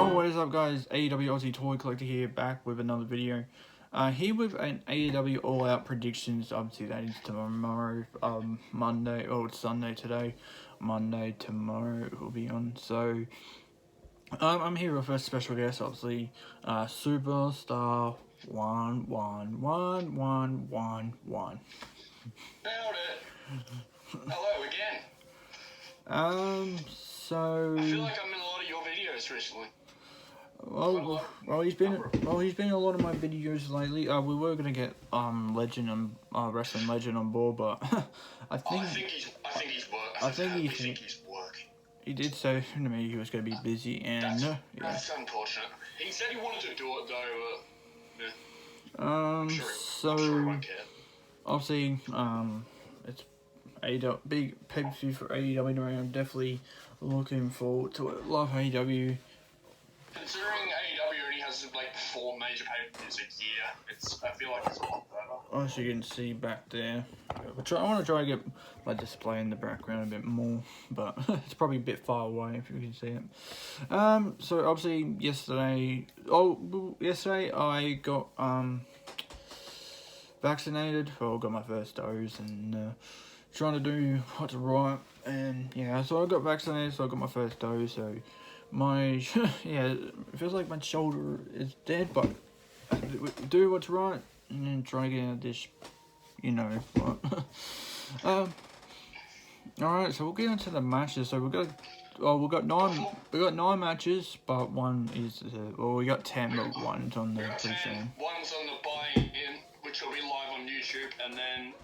Yo, what is up guys, AEW Aussie Toy Collector here, back with another video. Here with an AEW All Out predictions. Obviously that is tomorrow, Monday, it's Sunday today, Monday tomorrow it will be on. So, I'm here with a special guest, obviously, Superstar 111111. Nailed it. Hello again. So I feel like I'm in a lot of your videos recently. He's been in a lot of my videos lately. We were gonna get wrestling legend on board, but I think he's working. He did say to me he was gonna be busy, and that's unfortunate. He said he wanted to do it though, but I'm sure so he won't care. obviously it's AEW big pay-per-view for AEW. I'm definitely looking forward to it. Love AEW. Considering AEW only has like 4 major pay-per-views a year, I feel like it's a lot better. As you can see back there, I want to try to get my display in the background a bit more, but it's probably a bit far away if you can see it. So obviously yesterday I got vaccinated. Well, I got my first dose and trying to do what's right, and yeah, so I got vaccinated, so I got my first dose. So my it feels like my shoulder is dead, but I do what's right and then try to get out of this, you know what. Alright, so we'll get into the matches. So we got 9 matches, but one is we got 10, but one's on the pre-show. One's on the buy-in, which will be live on YouTube, and then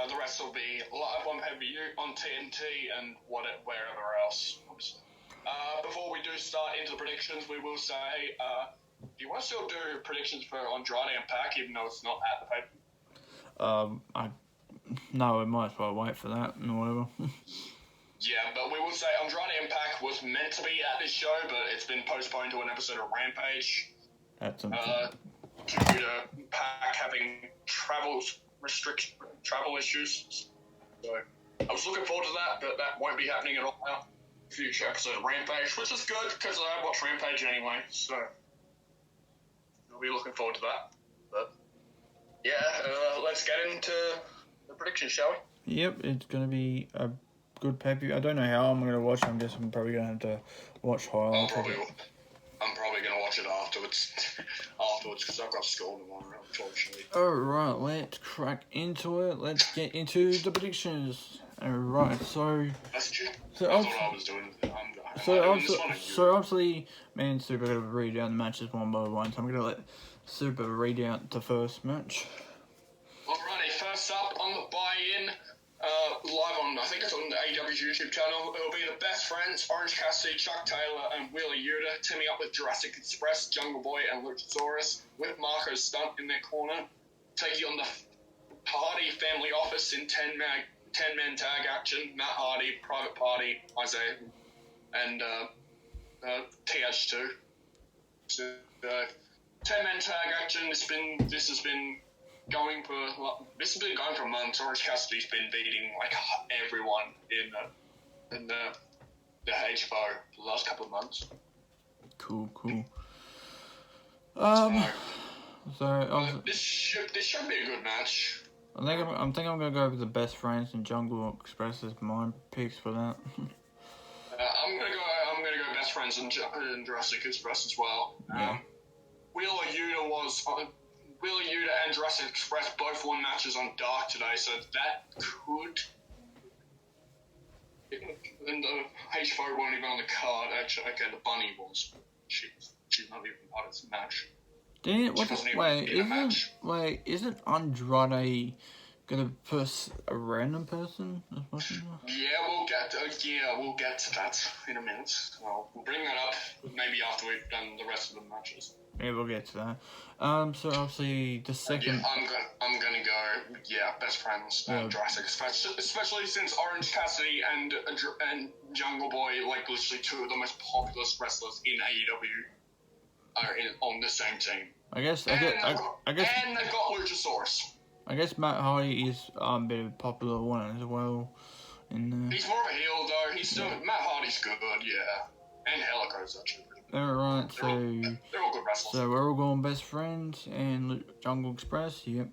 the rest will be live on pay-per-view on TNT and wherever else, obviously. Before we do start into the predictions, we will say, do you want to still do predictions for Andrade and Pac, even though it's not at the pay-per-view? No, we might as well wait for that or whatever. Yeah, but we will say Andrade and Pac was meant to be at this show, but it's been postponed to an episode of Rampage. That's due to Pac having travel issues. So I was looking forward to that, but that won't be happening at all now. Future episode of Rampage, which is good because I watch Rampage anyway, so I'll be looking forward to that. But yeah, let's get into the predictions, shall we? Yep, it's gonna be a good pay-per-view. I don't know how I'm gonna watch. I guess I'm probably gonna have to watch highlights. I'm probably gonna watch it afterwards because I've got school tomorrow, unfortunately. Alright, let's crack into it. Let's get into the predictions. Alright, so that's true. That's what I was doing. So obviously, me and Super are gonna read out the matches one by one. So I'm gonna let Super read out the first match. Alrighty, first up on the buy-in, live on, I think it's on the AEW's YouTube channel, it'll be the Best Friends, Orange Cassidy, Chuck Taylor, and Wheeler Yuta, teaming up with Jurassic Express, Jungle Boy, and Luchasaurus, with Marco Stunt in their corner, taking on the Hardy Family Office in 10-man tag action, Matt Hardy, Private Party, Isaiah, and TH2. So, 10-man tag action, this has been going for months. Orange Cassidy's been beating like everyone in the HFO for the last couple of months. Cool. This should be a good match. I think I'm gonna go with the Best Friends and Jungle Express as my picks for that. I'm gonna go Best Friends and Jurassic Express as well. Yeah. Wheeler Yuta and Jurassic Express both won matches on Dark today, so that could. And the H4 weren't even on the card. Actually, okay, the Bunny was. She's not even part of this match. Isn't Andrade gonna push a random person? Yeah, we'll get to that in a minute. We'll bring that up maybe after we've done the rest of the matches. Yeah, we'll get to that. So obviously the second. Yeah, I'm gonna go. Yeah, Best Friends and Jurassic, especially since Orange Cassidy and Jungle Boy, like literally 2 of the most popular wrestlers in AEW, are on the same team. I guess. And they've got Luchasaurus. I guess Matt Hardy is a bit of a popular one as well. He's more of a heel though. He's still Matt Hardy's good, yeah. And Helico's actually pretty Alright, They're all good wrestlers. So we're all going best friends and Jungle Express, yep.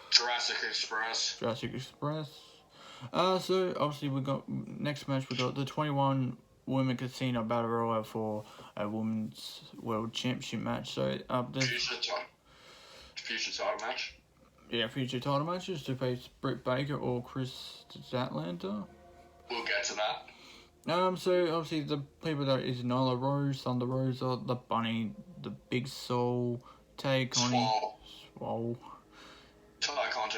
Jurassic Express. So obviously we got next match. We got the 21 Women Casino Battle Royale for a Women's World Championship match. So Future title match. Yeah, future title matches to face Britt Baker or Chris Statlander. We'll get to that. So obviously the people that is Nyla Rose, Thunder Rosa, the Bunny, the Big Soul, Tay Connie, Swole. Ty Conte.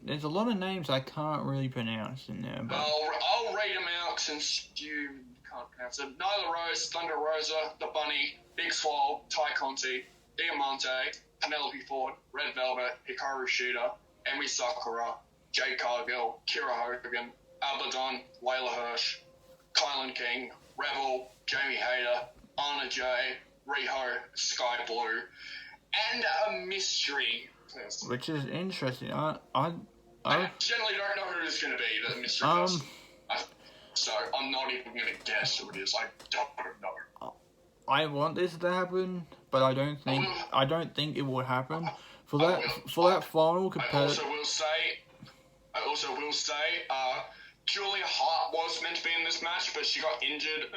There's a lot of names I can't really pronounce in there. But I'll read them out since you can't pronounce it. Nyla Rose, Thunder Rosa, the Bunny, Big Swole, Ty Conti, Diamante, Penelope Ford, Red Velvet, Hikaru Shida, Emi Sakura, Jade Cargill, Kira Hogan, Abaddon, Layla Hirsch, Kylan King, Rebel, Jamie Hayter, Anna Jay, Riho, Sky Blue, and a mystery person. Which is interesting. I generally don't know who it's going to be, the mystery person. So I'm not even going to guess who it is. I don't know. I want this to happen, but I don't think it will happen. For that final competitive. I also will say, Julia Hart was meant to be in this match, but she got injured.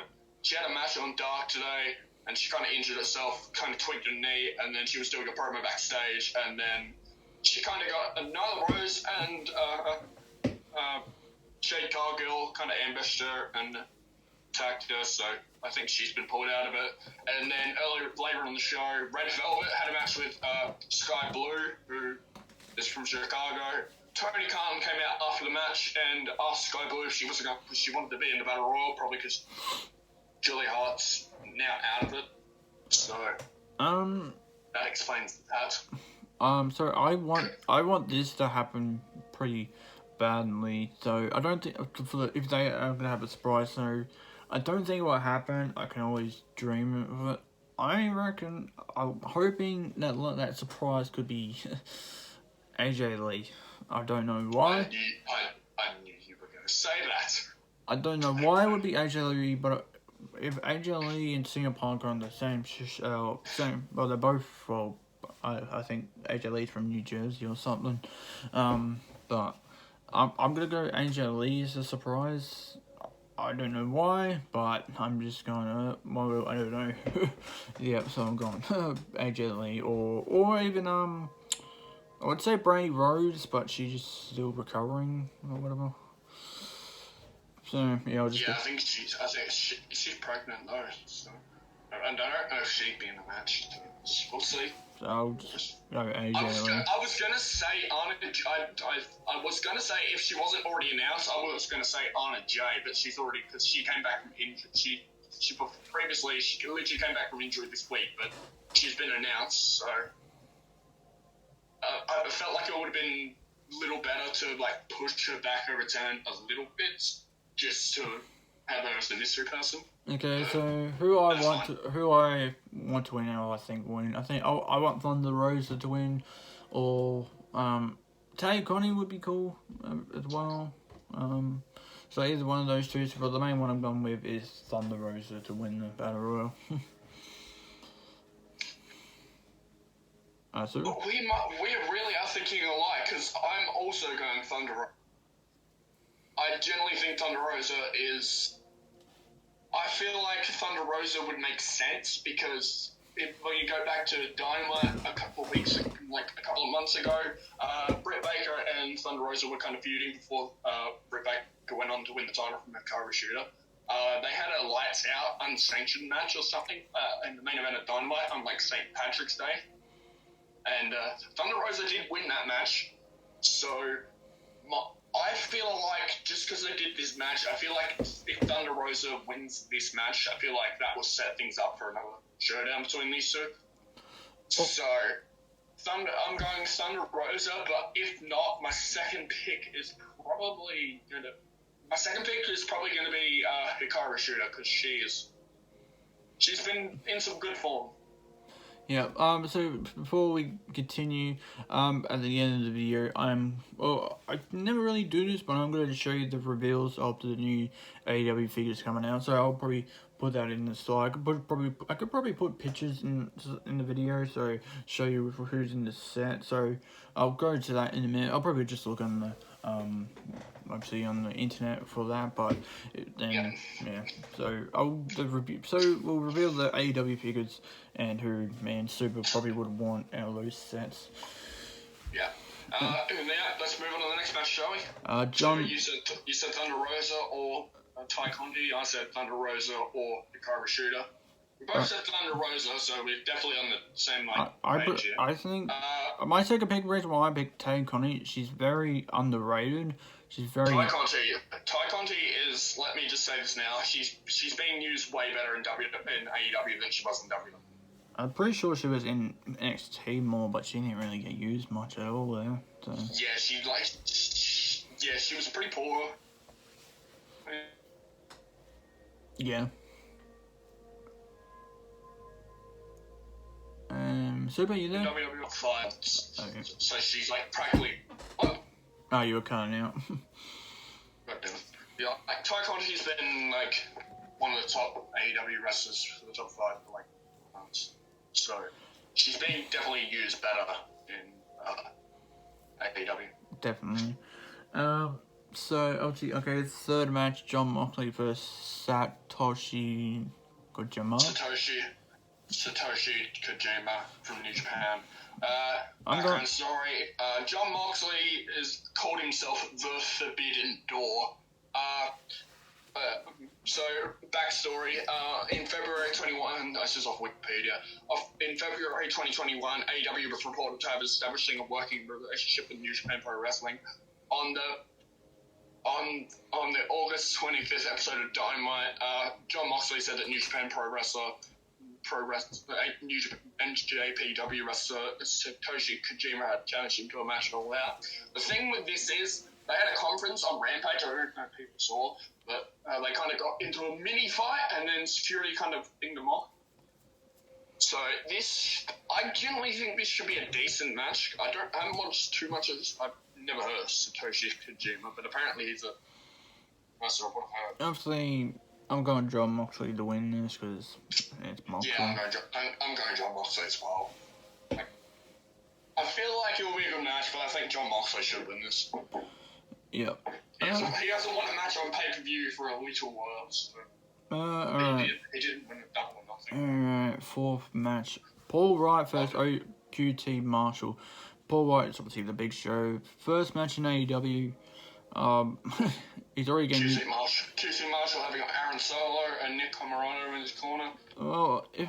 She had a match on Dark today, and she kind of injured herself, kind of tweaked her knee, and then she was doing a promo backstage, and then she kind of got another Rose and Jade Cargill kind of ambushed her and attacked her, so I think she's been pulled out of it. And then later on the show, Red Velvet had a match with Sky Blue, who is from Chicago. Tony Khan came out after the match and asked Sky Blue if she wanted to be in the Battle Royal, probably because Julia Hart's now out of it. So that explains that. So I want this to happen pretty badly. So I don't think if they are gonna have a surprise, so I don't think it will happen. I can always dream of it. I'm hoping that surprise could be AJ Lee. I don't know why. I knew you were going to say that. I don't know why it would be AJ Lee, but if AJ Lee and CM Punk are on the same, they're both, I think AJ Lee's from New Jersey or something. But I'm gonna go AJ Lee as a surprise. I don't know why, but I'm just gonna. Well, I don't know. Yeah, so I'm going AJ Lee or even I would say Brandy Rhodes, but she's still recovering or whatever. So yeah, I think she's pregnant though. So I don't know if she'd be in the match. We'll see. So I'll just go AJ Lee. I was gonna say I was gonna say if she wasn't already announced, I was gonna say Anna Jay, but she's already, because she came back from injury. She literally came back from injury this week, but she's been announced. So I felt like it would have been a little better to push her back her return a little bit, just to have her as the mystery person. Okay, so who I want to win, I think win. I want Thunder Rosa to win, or Tay Connie would be cool as well. So either one of those two. So the main one I'm going with is Thunder Rosa to win the Battle Royal. So we really are thinking alike, because I'm also going Thunder Rosa. I generally think Thunder Rosa is. I feel like Thunder Rosa would make sense because when you go back to Dynamite a couple of months ago, Britt Baker and Thunder Rosa were kind of feuding before Britt Baker went on to win the title from Hikaru Shida. They had a lights out unsanctioned match or something in the main event of Dynamite on St. Patrick's Day, and Thunder Rosa did win that match. So I feel like just because they did this match, I feel like if Thunder Rosa wins this match, I feel like that will set things up for another showdown between these two. So, I'm going Thunder Rosa, but if not, my second pick is probably going to be Hikaru Shida, because she's been in some good form. Yeah. So before we continue, at the end of the video, I never really do this, but I'm going to show you the reveals of the new AEW figures coming out. So I'll probably put that in the slide. I could probably put pictures in the video, so show you who's in the set. So I'll go to that in a minute. I'll probably just look on the obviously on the internet for that, but then yeah. So we'll reveal the AEW figures and who Super probably would want out of those sets. Yeah. Now let's move on to the next match, shall we? John. So you said Thunder Rosa or Ty Conti. I said Thunder Rosa or Hikaru Shida. We both said Thunder Rosa, so we're definitely on the same page here. I think my second pick, reason why I picked Tay Conti, she's very underrated. She's very... Ty Conti is, let me just say this now, she's being used way better in AEW than she was in WWE. I'm pretty sure she was in NXT more, but she didn't really get used much at all there. So. Yeah, she was pretty poor. Yeah. Super, you there? WWE 5. Okay. So she's like practically... What? Oh, you were cutting out. Yeah, like, Ty Conti's been like one of the top AEW wrestlers for the top 5 for like months. So she's being definitely used better in AEW. Definitely. So obviously, okay, third match: Jon Moxley versus Satoshi Kojima. Satoshi Kojima from New Japan. Background story: Jon Moxley has called himself the Forbidden Door. So, backstory, in February 21, this is off Wikipedia, in February 2021, AEW was reported to have establishing a working relationship with New Japan Pro Wrestling. On the August 25th episode of Dynamite, Jon Moxley said that New Japan NJPW wrestler Satoshi Kojima had challenged him to a match and all that. The thing with this is, they had a conference on Rampage, I don't know if people saw, but they kind of got into a mini fight and then security kind of dinged them off. So I generally think this should be a decent match. I haven't watched too much of this. I've never heard of Satoshi Kojima, but apparently he's a wrestler of what I've heard. Obviously, I'm going Jon Moxley to win this because it's Moxley. Yeah, I'm going Jon Moxley as well. I feel like it'll be a good match, but I think Jon Moxley should win this. Yep. He hasn't won a match on pay-per-view for a little while, so... Alright. He didn't win a double or nothing. Alright, fourth match. Paul Wright versus OQT Marshall. Paul Wright is obviously the big show. First match in AEW. He's already getting... QT Marshall having Aaron Solo and Nick Comoroto in his corner. Well, if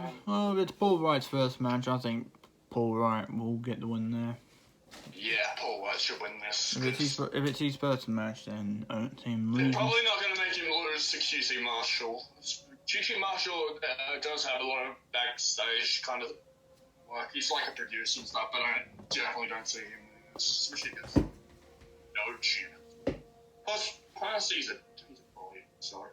it's Paul Wright's first match, I think Paul Wright will get the win there. Yeah, Paul Wright should win this. If it's his first match, then I don't see him losing. They're probably not going to make him lose to QT Marshall. QT Marshall does have a lot of backstage kind of work. He's like a producer and stuff, but I definitely don't see him, especially against no chance. Plus, he's a bully, sorry.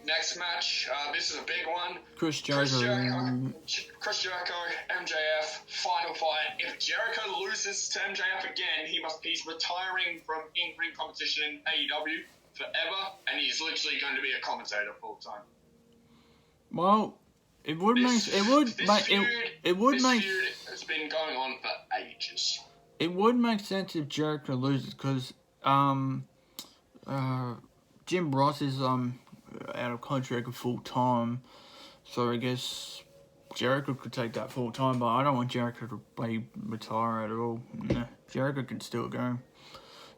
Next match, this is a big one. Chris Jericho, MJF, final fight. If Jericho loses to MJF again, he's retiring from in-ring competition in AEW forever, and he's literally going to be a commentator full time. Well, this feud has been going on for ages. It would make sense if Jericho loses because Jim Ross is out of contract full time, so I guess Jericho could take that full time. But I don't want Jericho to retire at all. No, Jericho can still go.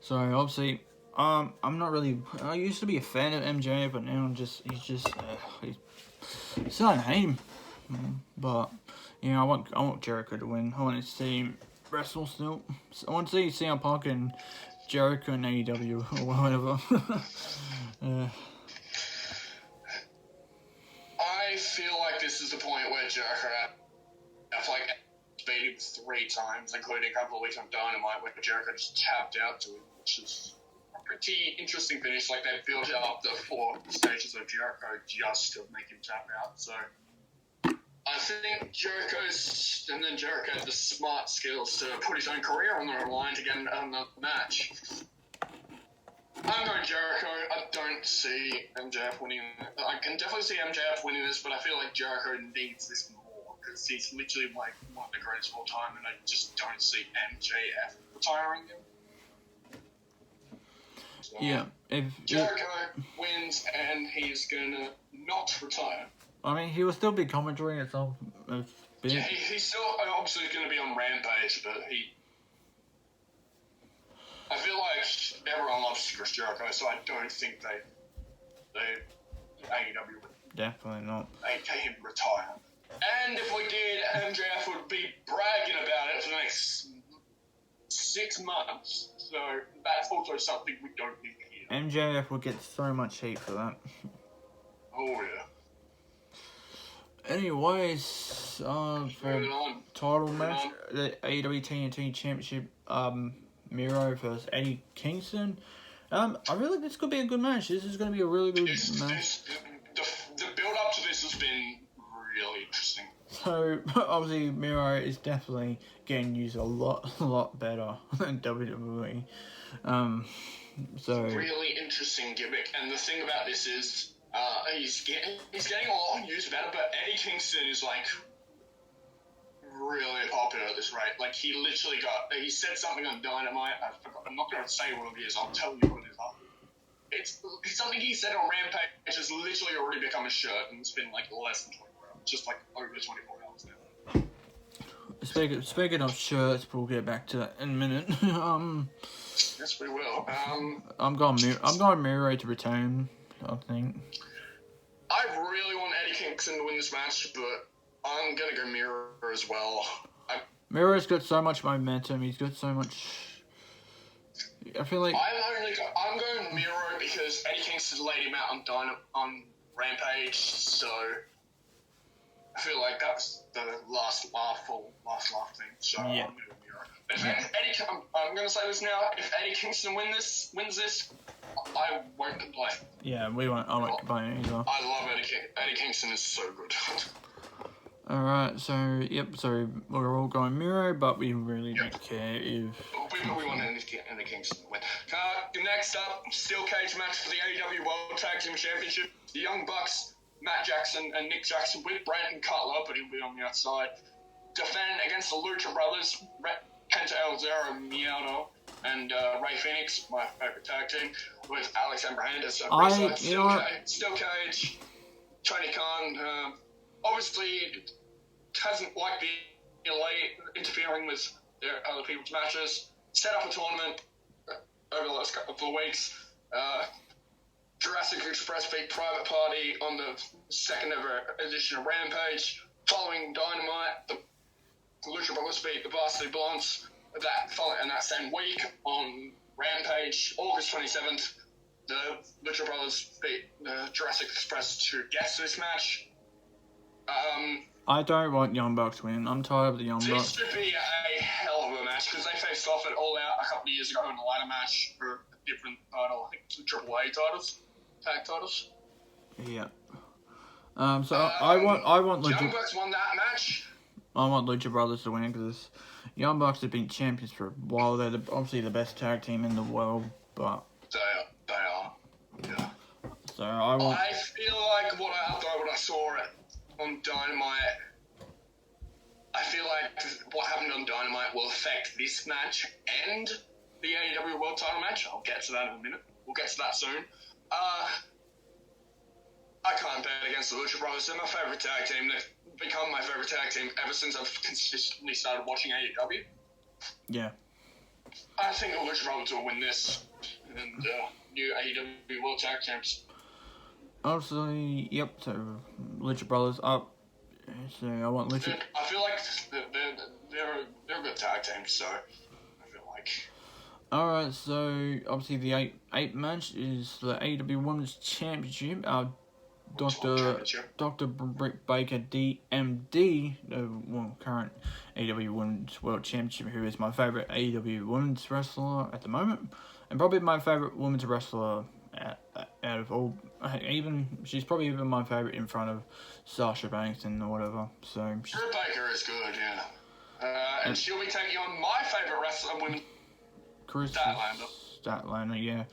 So obviously, I'm not really. I used to be a fan of MJ, but now he's still I hate him. But I want Jericho to win. I want to see him wrestle still. I want to see CM Punk and Jericho in AEW or whatever. I feel like this is the point where Jericho beat him 3 times, including a couple of weeks on Dynamite, where Jericho just tapped out to him, which is a pretty interesting finish. Like, they built up the 4 stages of Jericho just to make him tap out. So, I think Jericho had the smart skills to put his own career on the line to get another match. I'm going Jericho. I don't see MJF winning. I can definitely see MJF winning this, but I feel like Jericho needs this more because he's literally like one of the greatest of all time, and I just don't see MJF retiring him. So, yeah, if Jericho wins and he's gonna not retire. I mean, he will still be commentating at some bit. Yeah, he's still obviously going to be on Rampage, but I feel like everyone loves Chris Jericho, so I don't think they AEW would Definitely not. make him retire. And if we did, MJF would be bragging about it for the next 6 months. So that's also something we don't need to hear. MJF will get so much heat for that. Oh yeah. Anyways, for title match, the AEW TNT Championship, Miro versus Eddie Kingston. I really think this could be a good match. This is going to be a really good match. The build up to this has been really interesting. So obviously Miro is definitely getting used a lot better than WWE. So really interesting gimmick, and the thing about this is. He's getting a lot of use about it, but Eddie Kingston is like really popular at this rate. Like he said something on Dynamite. I'm not going to say what it is. I'll tell you what it is. It's something he said on Rampage, which has literally already become a shirt, and it's been like less than 24 hours, just like over 24 hours now. Speaking of shirts, we'll get back to that in a minute. Yes, we will. I'm going Miro to retain. I think. I really want Eddie Kingston to win this match, but I'm gonna go Miro as well. Miro's got so much momentum. He's got so much. I feel like I'm going Miro because Eddie Kingston laid him out on Rampage, so I feel like that's the last laugh thing. So yeah. I'm going Miro. I'm gonna say this now. If Eddie Kingston wins this, I won't complain. Yeah, I won't complain either. I love Eddie Kingston. Eddie Kingston is so good. Alright, so we're all going Miro, but we really don't care if... We want Eddie Kingston to win. Next up, steel cage match for the AEW World Tag Team Championship. The Young Bucks, Matt Jackson and Nick Jackson with Brandon Cutler, but he'll be on the outside, defend against the Lucha Brothers, Kenta El Zero Miyano, and Ray Phoenix, my favourite tag team, with Alex Abraham. Steel cage, Tony Khan, obviously hasn't liked the LA interfering with their other people's matches. Set up a tournament over the last couple of weeks. Jurassic Express beat Private Party on the second ever edition of Rampage. Following Dynamite, the Lucha Brothers beat the Varsity Blondes. That same week on Rampage, August 27th, the Lucha Brothers beat the Jurassic Express to get to this match. I don't want Young Bucks to win. I'm tired of the Young Bucks. This should be a hell of a match because they faced off at All Out a couple of years ago in a ladder match for a different title. I think it's the AAA titles, tag titles. Yeah. I want Young Bucks won that match. I want Lucha Brothers to win because Young Bucks have been champions for a while. They're obviously the best tag team in the world, but they are. Yeah. So I feel like what I saw on Dynamite, I feel like what happened on Dynamite will affect this match and the AEW World Title match. I'll get to that in a minute. We'll get to that soon. I can't bet against the Lucha Brothers. They're my favourite tag team. They've become my favourite tag team ever since I've consistently started watching AEW. Yeah. I think the Lucha Brothers will win this and new AEW World Tag Champs. Obviously, yep, so Lucha Brothers up. So I want Lucha... I feel like they're a good tag team, so I feel like... Alright, so obviously the eight match is the AEW Women's Championship. Dr. Britt Baker, DMD, the current AEW Women's World Championship, who is my favourite AEW Women's wrestler at the moment, and probably my favourite women's wrestler out of all. She's probably even my favourite in front of Sasha Banks and whatever. So Britt Baker is good, yeah. And she'll be taking on my favourite wrestler, women, Chris Statlander. Statlander, yeah.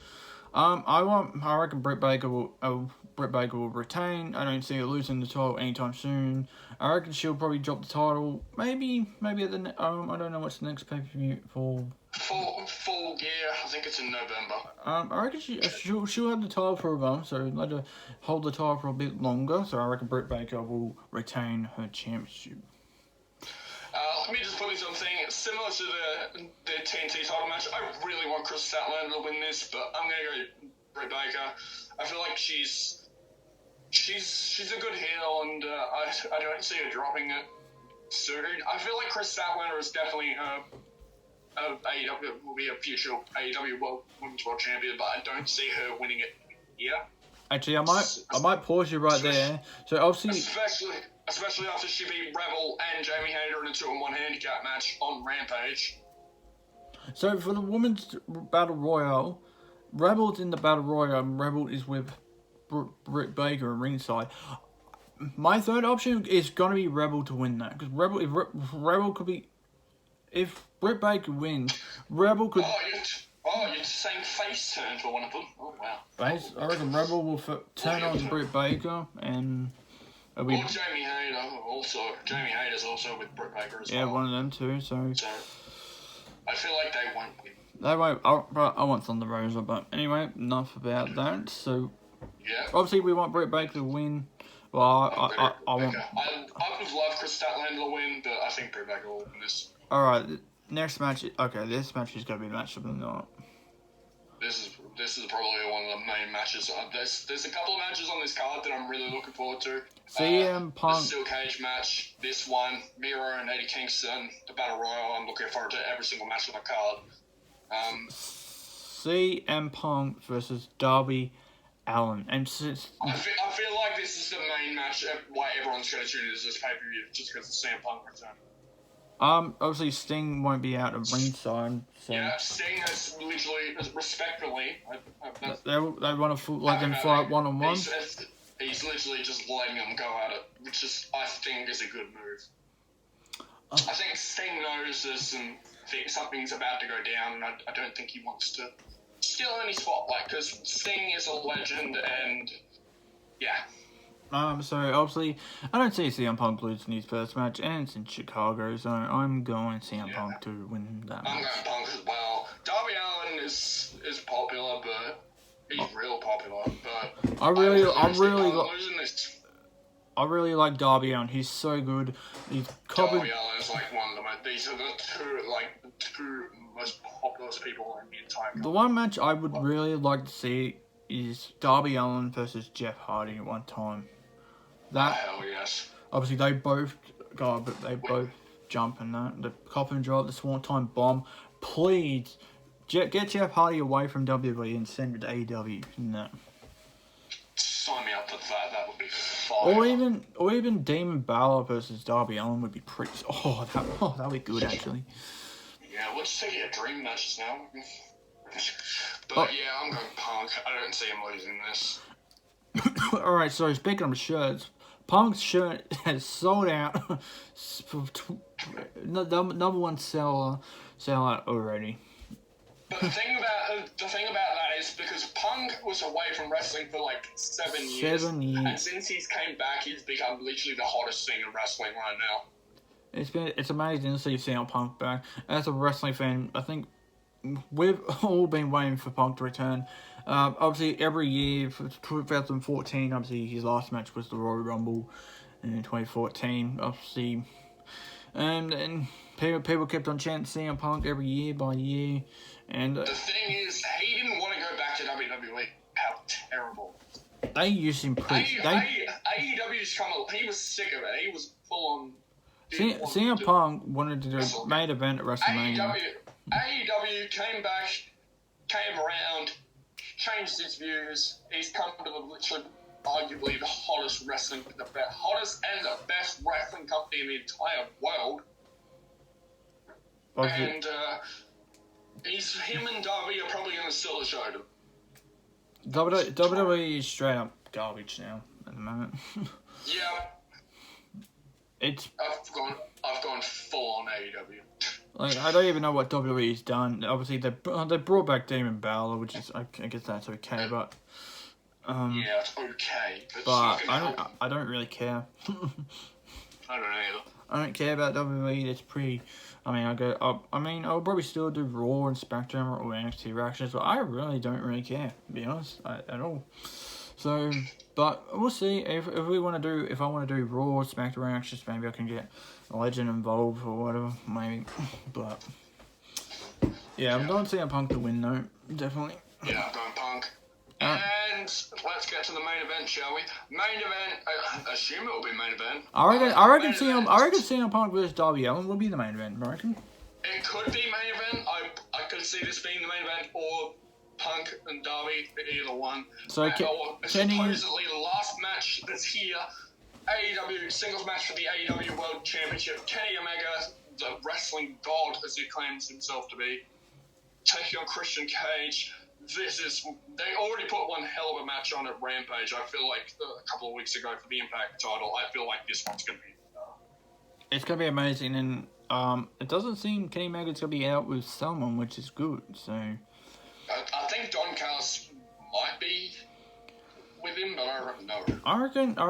I reckon Britt Baker will retain. I don't see her losing the title anytime soon. I reckon she'll probably drop the title. Maybe at the I don't know what's the next pay per view for. Full Gear. I think it's in November. I reckon she'll have the title for a run, so let her hold the title for a bit longer. So I reckon Britt Baker will retain her championship. Let me just put in something similar to the TNT title match. I really want Chris Statlander to win this, but I'm gonna go Britt Baker. I feel like she's a good heel, and I don't see her dropping it soon. I feel like Chris Statlander is definitely AEW will be a future AEW Women's World Champion, but I don't see her winning it here. Actually, I might pause you right there. So obviously, especially after she beat Rebel and Jamie Hayter in a 2-on-1 handicap match on Rampage. So for the women's battle royal, Rebel's in the battle royal, and Rebel is with Britt Baker and ringside. My third option is gonna be Rebel to win that, because Rebel could be, if Britt Baker wins, Rebel could. You're saying face turn for one of them. Oh wow. I reckon Rebel will turn on Britt Baker and. Or Jamie Hayter also. Jamie Hayter's also with Britt Baker as well. Yeah, one of them too. So I feel like they won't win. They won't. I want Thunder Rosa, but anyway, enough about that. So yeah. Obviously, we want Britt Baker to win. Well, I want. I would have loved Chris Statlander to win, but I think Britt Baker will win this. All right, next match. Okay, this match is going to be the match of the night. This is probably one of the main matches. There's a couple of matches on this card that I'm really looking forward to. CM Punk. The Steel Cage match, this one, Miro and Eddie Kingston, the Battle Royal. I'm looking forward to every single match on the card. CM Punk versus Darby Allin. And since I feel like this is the main match why everyone's going to tune into this pay-per-view, just because of CM Punk return. Obviously Sting won't be out of ringside. So yeah, Sting has literally, respectfully, they want to let them fight one-on-one. He's literally just letting them go at it, which is, I think, is a good move. I think Sting knows something's about to go down, and I don't think he wants to steal any spotlight, because Sting is a legend, and yeah. So obviously, I don't see CM Punk losing his first match, and it's in Chicago, so I'm going CM Punk to win that match. I'm going Punk as well. Darby Allin is popular, but he's real popular. But I really like Darby Allin. He's so good. Darby Allin is like one of the these are the two most popular people in the entire company. The one match I would really like to see is Darby Allin versus Jeff Hardy at one time. Hell yes. Obviously, they both jump in that. The coffin drop, the Swanton bomb. Please, get Jeff Hardy away from WWE and send it to AEW. No. Sign me up for that. That would be fire. Or even Demon Balor versus Darby Allin would be pretty. That would be good actually. Yeah, we'll just take it to dream matches now. But yeah, I'm going Punk. I don't see him losing this. Alright, so speaking of shirts, Punk's shirt has sold out. Number one sellout already. But the thing about that is because Punk was away from wrestling for like 7 years. 7 years. And since he's came back, he's become literally the hottest thing in wrestling right now. It's amazing to see CM Punk back. As a wrestling fan, I think we've all been waiting for Punk to return. Obviously, every year for 2014, obviously his last match was the Royal Rumble in 2014. Obviously, and people kept on chanting CM Punk every year by year. And the thing is, he didn't want to go back to WWE. How terrible! They used him pretty. AEW's he was sick of it. He was full on. CM Punk wanted to do a main event at WrestleMania. AEW came around, changed his views. He's come to literally, arguably, the hottest and the best wrestling company in the entire world. Okay. And him and Darby are probably going to steal the show. WWE is straight up garbage now at the moment. Yeah. It's I've gone full on AEW. like I don't even know what WWE's done. Obviously, they brought back Demon Balor, which is I guess that's okay, but yeah, it's okay, but I don't really care. I don't either. I don't care about WWE. It's pretty. I mean, I'll probably still do Raw and SmackDown or NXT reactions, but I really don't really care, to be honest, at all. So, but we'll see if we want to do. If I want to do Raw, SmackDown reactions, maybe I can get a Legend involved or whatever, maybe. But yeah, I'm going to CM Punk to win though, definitely. Yeah, I'm going Punk. And let's get to the main event, shall we? Main event. I assume it will be main event. I reckon CM Punk versus Darby Allin will be the main event. I reckon. It could be main event. I could see this being the main event, or Punk and Darby, either one. So supposedly the last match that's here, AEW singles match for the AEW World Championship. Kenny Omega, the wrestling god as he claims himself to be, taking on Christian Cage. They already put one hell of a match on at Rampage. I feel like a couple of weeks ago for the Impact title. I feel like this one's going to be. It's going to be amazing, and it doesn't seem Kenny Omega's going to be out with someone, which is good. So I think Don Callis might be with him, but I don't know. I reckon I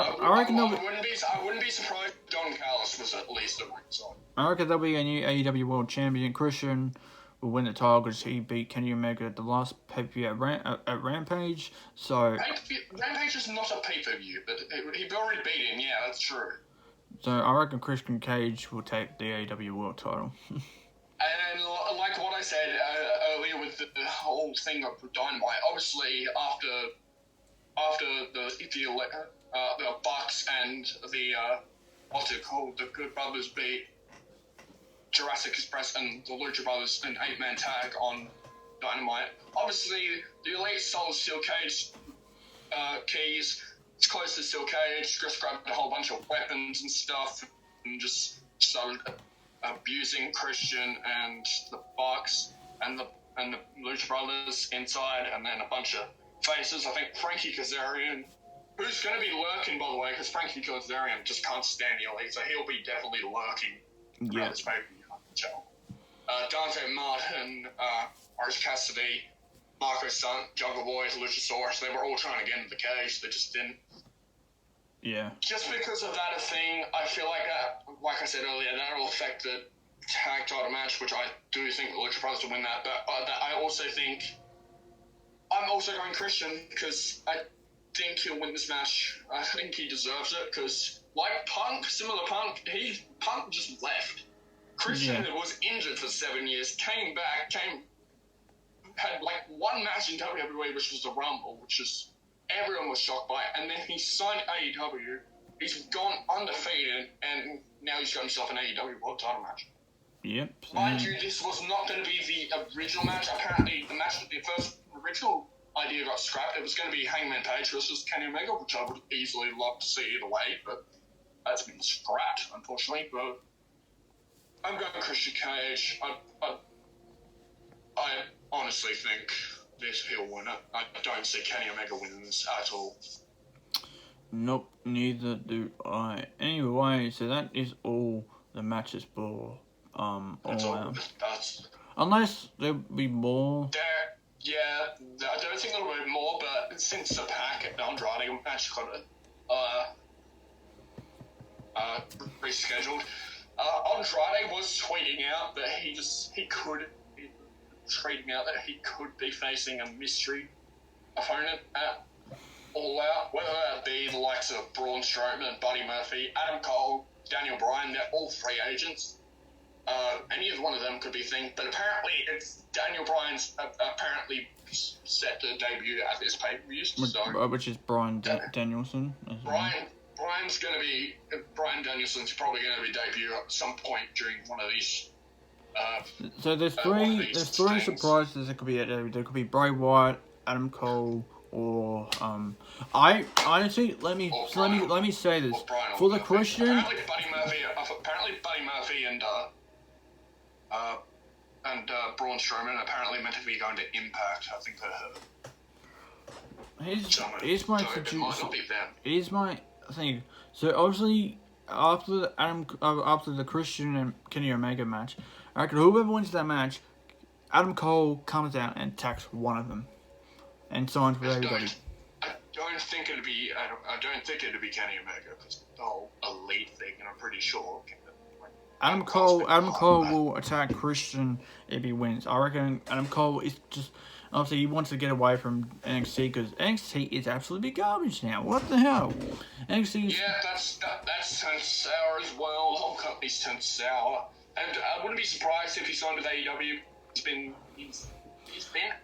wouldn't be surprised if Don Callis was at least at ringside. I reckon there'll be a new AEW World Champion. Christian will win the title because he beat Kenny Omega at the last pay-per-view at Rampage. So Rampage is not a pay-per-view, but he already beat him. Yeah, that's true. So I reckon Christian Cage will take the AEW World title. And like what I said earlier with the whole thing of Dynamite, obviously after the Bucks and the what's it called, the Good Brothers beat Jurassic Express and the Lucha Brothers in 8-man tag on Dynamite. Obviously, the Elite sold Steel Cage keys. It's close to Steel Cage. Just grabbed a whole bunch of weapons and stuff, and just started abusing Christian and the Bucks and the Lucha Brothers inside, and then a bunch of faces. I think Frankie Kazarian, who's going to be lurking, by the way, because Frankie Kazarian just can't stand the Elite, so he'll be definitely lurking throughout this pay-per-view. Dante Martin, Orange Cassidy, Marco Stunt, Jungle Boy, Luchasaurus, they were all trying to get into the cage, they just didn't. Yeah. Just because of that thing, I feel like that, like I said earlier, that'll affect the tag title match, which I do think the Lucha Brothers will win that, but I also think, I'm also going Christian, because I think he'll win this match. I think he deserves it, because like Punk, Punk just left. Christian was injured for 7 years, came back, had like one match in WWE, which was the Rumble, which is everyone was shocked by, and then he signed AEW. He's gone undefeated, and now he's got himself an AEW World Title match. Yep. Mind you, this was not going to be the original match. Apparently, the first original idea got scrapped. It was going to be Hangman Page versus Kenny Omega, which I would easily love to see either way, but that's been scrapped, unfortunately. But I'm going Christian Cage. I honestly think he'll win it. I don't see Kenny Omega winning this at all. Nope, neither do I. Anyway, so that is all the matches for That's all all. out. Unless there'll be more. I don't think there'll be more, but since the Pac and Andrade match got rescheduled, Andrade was tweeting out that he could be facing a mystery opponent at All Out, whether that be the likes of Braun Strowman, Buddy Murphy, Adam Cole, Daniel Bryan. They're all free agents. Any of one of them could be thing, but apparently it's Daniel Bryan's apparently set to debut at this pay-per-view. Which is Bryan Danielson. Bryan Danielson's probably going to be debut at some point during one of these. So there's three surprises that could be at there. There could be Bray Wyatt, Adam Cole, or I honestly let me say this for the Christian. Apparently Buddy Murphy and Braun Strowman apparently meant to be going to Impact. I think I heard. here's my thing. So obviously after the Christian and Kenny Omega match, I reckon whoever wins that match, Adam Cole comes out and attacks one of them, and signs with AEW. I don't think it'd be Kenny Omega because the whole elite thing, and I'm pretty sure. Adam Cole will attack Christian if he wins. I reckon Adam Cole is just obviously he wants to get away from NXT because NXT is absolutely garbage now. What the hell? NXT. Yeah, that's turned sour as well. The whole company's turned sour, and I wouldn't be surprised if he signed with AEW. He's been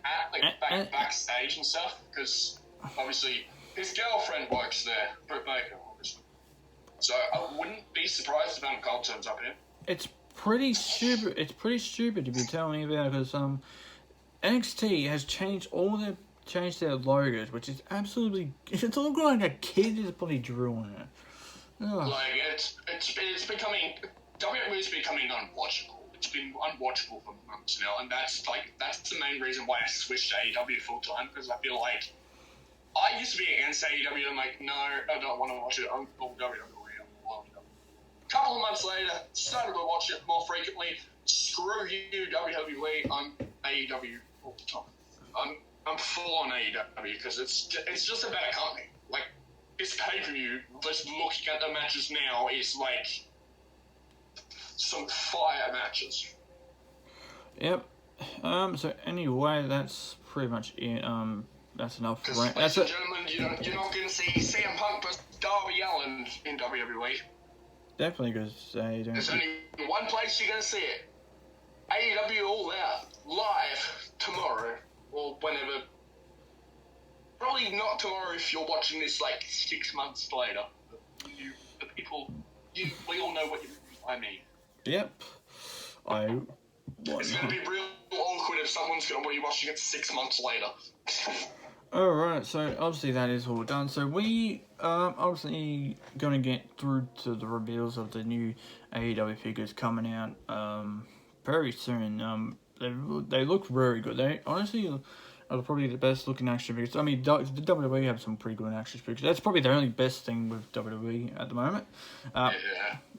at backstage and stuff because obviously his girlfriend works there, Britt Baker, obviously. So I wouldn't be surprised if Adam Cole turns up in it. It's pretty stupid. It's pretty stupid to be telling me about because NXT has changed their logos, which is absolutely it's all like a kid is probably drawing it. Ugh. Like it's becoming WWE is becoming unwatchable. It's been unwatchable for months now, and that's the main reason why I switched to AEW full time because I feel like I used to be against AEW. I'm like, no, I don't want to watch it. I'm full WWE. A couple of months later, started to watch it more frequently. Screw you, WWE. I'm AEW all the time. I'm full on AEW because it's just a better company. Like this pay-per-view, just looking at the matches now is like some fire matches. Yep. So anyway, that's pretty much it. That's enough. Ladies and gentlemen, you're not going to see CM Punk versus Darby Allin in WWE. Definitely, because there's only one place you're going to see it. AEW All Out live tomorrow or whenever. Probably not tomorrow if you're watching this like 6 months later. We all know what I mean. Yep. It's going to be real awkward if someone's going to be watching it 6 months later. Alright, so obviously that is all done. So we obviously going to get through to the reveals of the new AEW figures coming out very soon. They look very good. They honestly are probably the best looking action figures. I mean, the WWE have some pretty good action figures. That's probably the only best thing with WWE at the moment.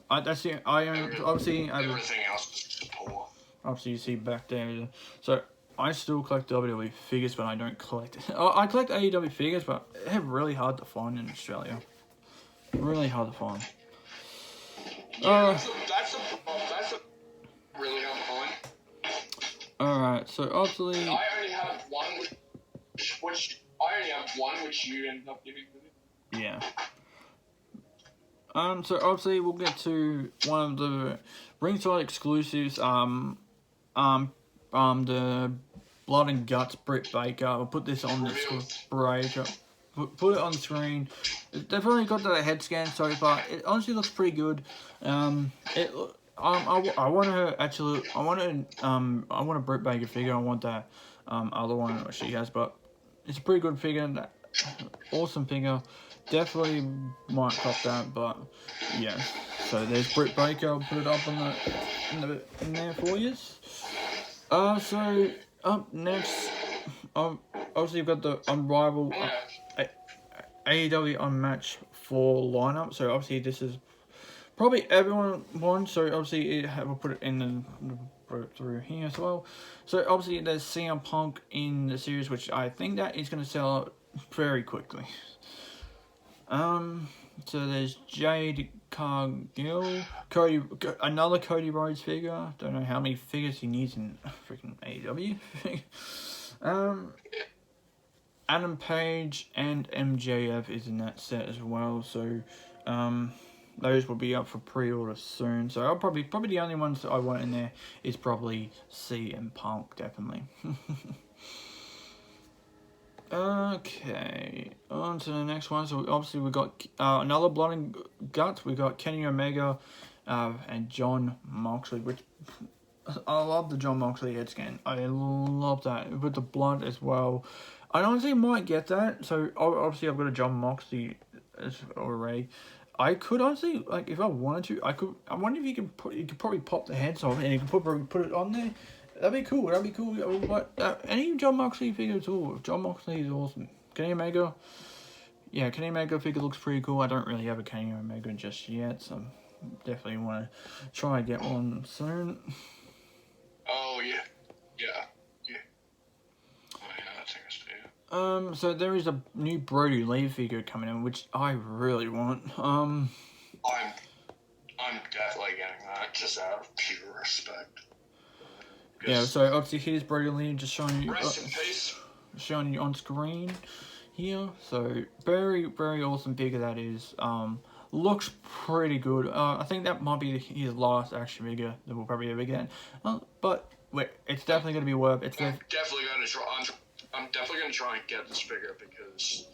Obviously everything else is poor. Obviously, you see back there. So I still collect WWE figures, but I don't collect. I collect AEW figures, but they're really hard to find in Australia. Really hard to find. Yeah, that's a really hard to find. Alright, so obviously I only have one, which you ended up giving me. Yeah. So obviously we'll get to one of the ringside exclusives. The Blood and Guts Britt Baker. I'll put this on the screen. Put it on the screen. They've only got the head scan so far. It honestly looks pretty good. I want a Britt Baker figure. I want that other one that she has, but it's a pretty good figure. Awesome figure. Definitely might cop that, but yeah. So there's Britt Baker. I'll put it up in there for you. So up next, obviously you've got the Unrivaled AEW Unmatched 4 lineup. So obviously this is probably everyone wants. So obviously we'll put it in through here as well. So obviously there's CM Punk in the series, which I think that is going to sell out very quickly. So there's Jade Cargill, another Cody Rhodes figure. Don't know how many figures he needs in freaking AEW. Adam Page and MJF is in that set as well. So those will be up for pre-order soon. So I'll probably the only ones that I want in there is probably CM Punk, definitely. Okay, on to the next one. So obviously we got another Blood and Guts. We got Kenny Omega and John Moxley, which I love the John Moxley head scan. I love that with the blood as well. I honestly might get that. So obviously I've got a John Moxley already. I could honestly, like, if I wanted to, I could. I wonder if you could probably pop the heads off and you could put it on there. That'd be cool. But any John Moxley figure at all. John Moxley is awesome. Kenny Omega. Yeah, Kenny Omega figure looks pretty cool. I don't really have a Kenny Omega just yet, so definitely want to try and get one soon. Oh yeah, yeah. So there is a new Brody Lee figure coming in, which I really want. I'm definitely getting that just out of pure respect. Yeah, so obviously here's Brody Lee just showing you. Rest in peace. Showing you on screen here. So very, very awesome figure that is. Looks pretty good. I think that might be his last action figure that we'll probably ever get. But it's definitely going to be worth. I'm definitely going to try. I'm definitely going to try and get this figure because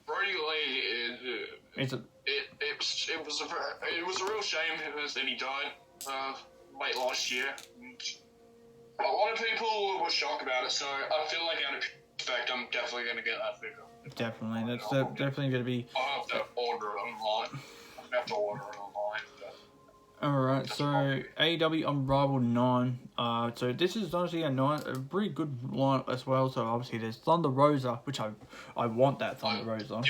Brody Lee. It was a real shame that he died late last year. A lot of people were shocked about it, so I feel like out of respect, I'm definitely going to get that figure. Definitely, that's definitely going to be. I'll have to order it online. Alright, so AEW Unrivaled 9. So this is honestly a pretty good line as well. So obviously there's Thunder Rosa, which I want that Thunder Rosa. I'm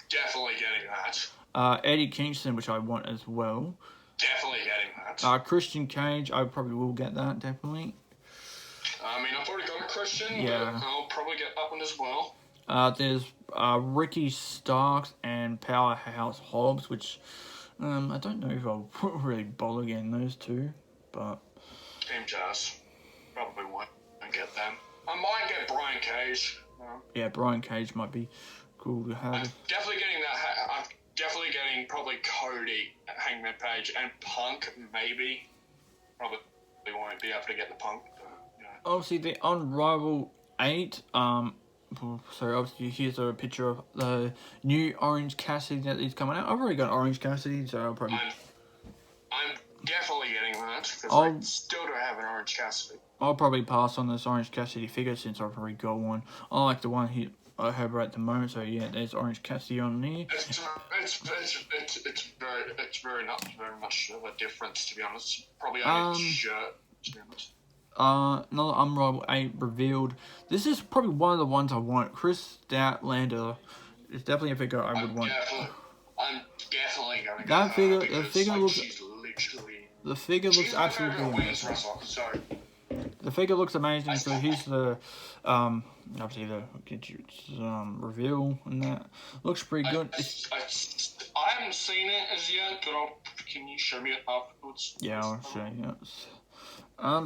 definitely getting that. Eddie Kingston, which I want as well. Definitely getting that. Christian Cage, I probably will get that, definitely. I mean, I've already got a Christian, yeah. But I'll probably get that one as well. There's Ricky Starks and Powerhouse Hobbs, which I don't know if I'll really bother getting those two, but... Team Jazz. Probably won't get them. I might get Brian Cage. Yeah, Brian Cage might be cool to have. I'm definitely getting that. I'm definitely getting probably Cody, Hangman Page, and Punk, maybe. Probably won't be able to get the Punk. Obviously, the Unrivaled 8, so obviously here's a picture of the new Orange Cassidy that is coming out. I've already got Orange Cassidy, so I'll probably... I'm definitely getting that, because I still don't have an Orange Cassidy. I'll probably pass on this Orange Cassidy figure since I've already got one. I like the one I have right at the moment, so yeah, there's Orange Cassidy on there. It's very much of a difference, to be honest. Probably only a shirt, to be honest. Another Unrivaled 8 revealed. This is probably one of the ones I want. Chris Statlander is definitely a figure I would want. I'm definitely going to get that figure. The figure like, looks. The figure looks absolutely amazing. The figure looks amazing. So here's the obviously the reveal and that looks pretty good. I haven't seen it as yet, but can you show me it afterwards? Yeah, I'll show you.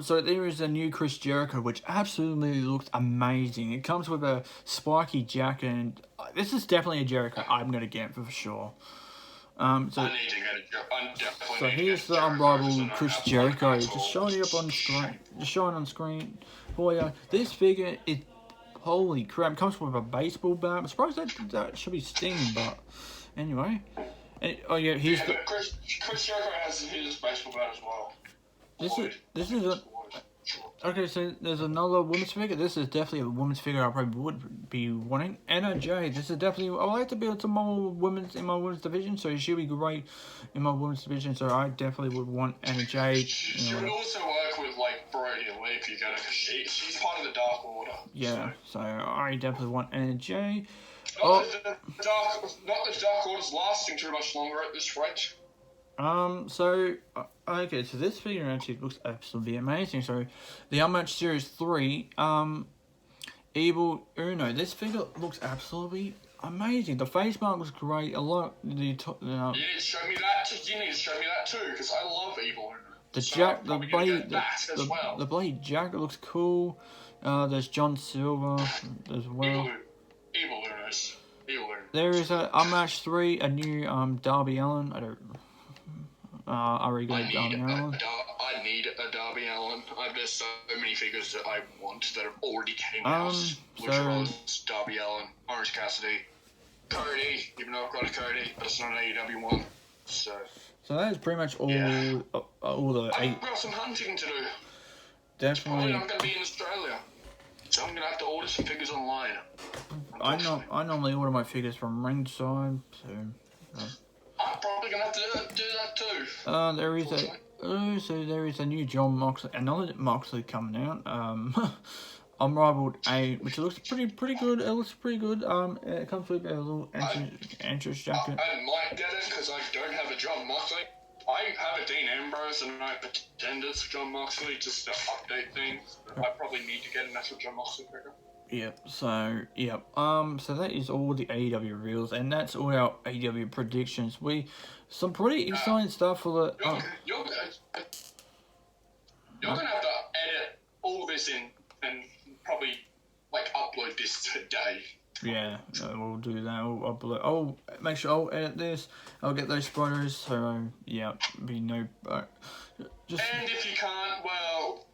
So there is a new Chris Jericho, which absolutely looks amazing. It comes with a spiky jacket, and this is definitely a Jericho I'm gonna get for sure. I need to get it. So here's the Unrivaled Chris Jericho, just showing it up on the screen, on screen for you. This figure is holy crap. It comes with a baseball bat. I'm surprised that should be Sting, but anyway. And, oh yeah, here's the. Chris Jericho has his baseball bat as well. This is a... Okay, so there's another women's figure. This is definitely a women's figure I probably would be wanting. Anna Jay. This is definitely... I like to build some more women's in my women's division, so she'll be great in my women's division, so I definitely would want Anna Jay. She would also work with, like, Brody and Lee if you go to... Because she's part of the Dark Order. Yeah, so I definitely want Anna Jay. Not the Dark Order's lasting too much longer at this rate. Okay, so this figure actually looks absolutely amazing. So, the Unmatched Series 3, Evil Uno. This figure looks absolutely amazing. The face mark looks great. You need to show me that. You need to show me that too, because I love Evil Uno. The blade jacket looks cool. There's John Silver as well. Evil Uno's. There is a Unmatched 3, a new Darby Allin. I already got Darby Allin. I need a Darby Allin. There's so many figures that I want that have already came out. Lucha Darby Allin, Orange Cassidy, Cody, even though I've got a Cody, but it's not an AEW one. So that is pretty much all. All the. I've got some hunting to do. Definitely. I'm going to be in Australia, so I'm going to have to order some figures online. I normally order my figures from Ringside, so. I'm probably going to have to do that too. There is a new John Moxley, another Moxley coming out. Unrivaled 8, which looks pretty good. It looks pretty good. It comes with a little entrance jacket. I might get it because I don't have a John Moxley. I have a Dean Ambrose and I pretend it's John Moxley just to update things. But I probably need to get an actual John Moxley figure. Yep. So that is all the AEW reels, and that's all our AEW predictions. Some pretty exciting stuff for the. You're gonna have to edit all this in and probably upload this today. Yeah, we'll do that. I'll make sure I'll edit this. I'll get those photos. So yeah, be no. Just. And if you can't, well,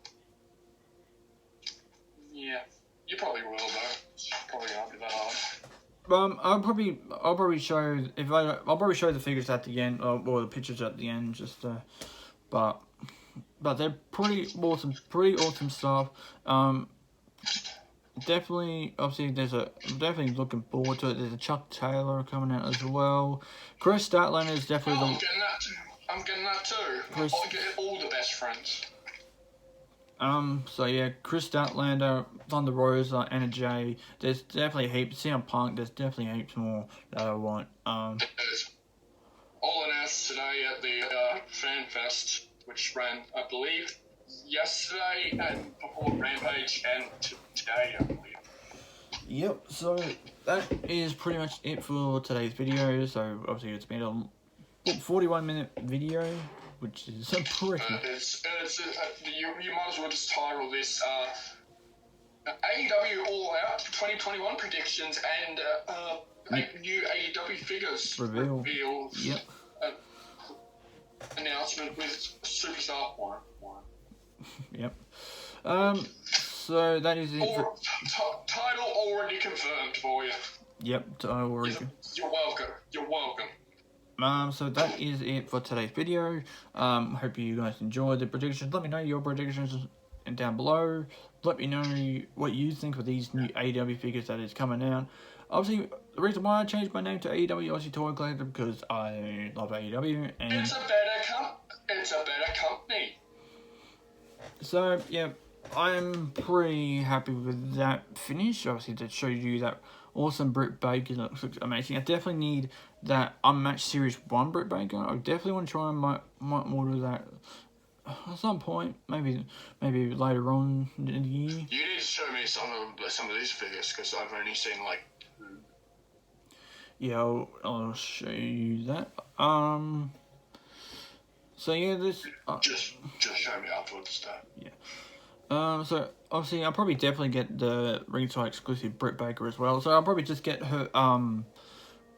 yeah, you probably will though. It's probably not be that hard. I'll probably show I'll probably show the figures at the end or the pictures at the end. But they're pretty awesome stuff. Definitely, obviously, I'm definitely looking forward to it. There's a Chuck Taylor coming out as well. Chris Statlander is definitely I'm getting that too. I'll get all the best friends. So yeah, Chris Statlander, Thunder Rosa, and a J. There's definitely heaps. CM Punk, there's definitely heaps more that I want. There's all announced today at the Fan Fest, which ran, I believe, yesterday and before Rampage and today, I believe. Yep, so that is pretty much it for today's video. So obviously it's been a 41-minute video, which is pretty... you might as well just title this AEW All Out 2021 predictions and new AEW figures reveal. Yep. Announcement with Superstar 1. Yep. So that is it. Title already confirmed for you. Yep. Already. You're welcome. So that is it for today's video. Hope you guys enjoyed the predictions. Let me know your predictions down below. Let me know what you think of these new AEW figures that is coming out. Obviously, the reason why I changed my name to AEW Aussie Toy Collector because I love AEW and it's a better company. So yeah, I'm pretty happy with that finish. Obviously, to show you that awesome Britt Baker looks amazing. I definitely need that Unmatched Series 1 Britt Baker. I definitely want to try and might order that at some point. Maybe later on in the year. You need to show me some of these figures because I've only seen like 2. Yeah, I'll show you that. So yeah, this just show me afterwards. Yeah. So obviously I'll probably definitely get the ringside exclusive Britt Baker as well. So I'll probably just get her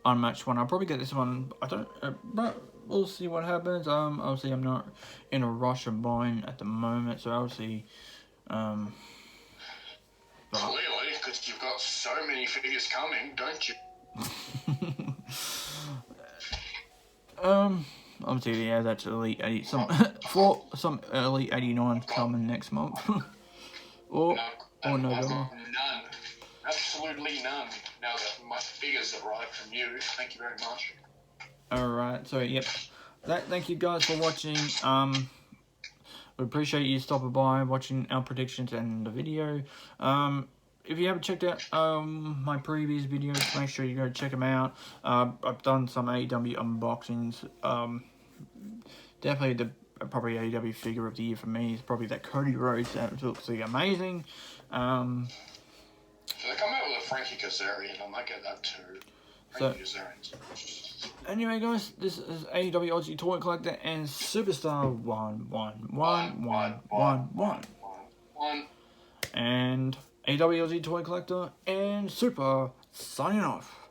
unmatched one. I'll probably get this one. I don't. But we'll see what happens. Obviously I'm not in a rush of buying at the moment. So obviously, clearly, because you've got so many figures coming, don't you? Obviously, yeah, that's Elite 80. Some Elite 89 coming next month. or November. None. Absolutely none. Now that my figures arrived from you, thank you very much. Alright, so yep. Thank you guys for watching. We appreciate you stopping by, watching our predictions and the video. If you haven't checked out my previous videos, make sure you go check them out. I've done some AEW unboxings. Definitely probably AEW figure of the year for me is probably that Cody Rhodes. That looks amazing. If they come out with a Frankie Kazarian, I might get that too. Anyway, guys, this is AEW Aussie Toy Collector and Superstar 111111. And AEW Aussie Toy Collector and Super signing off.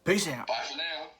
Peace out. Bye for now.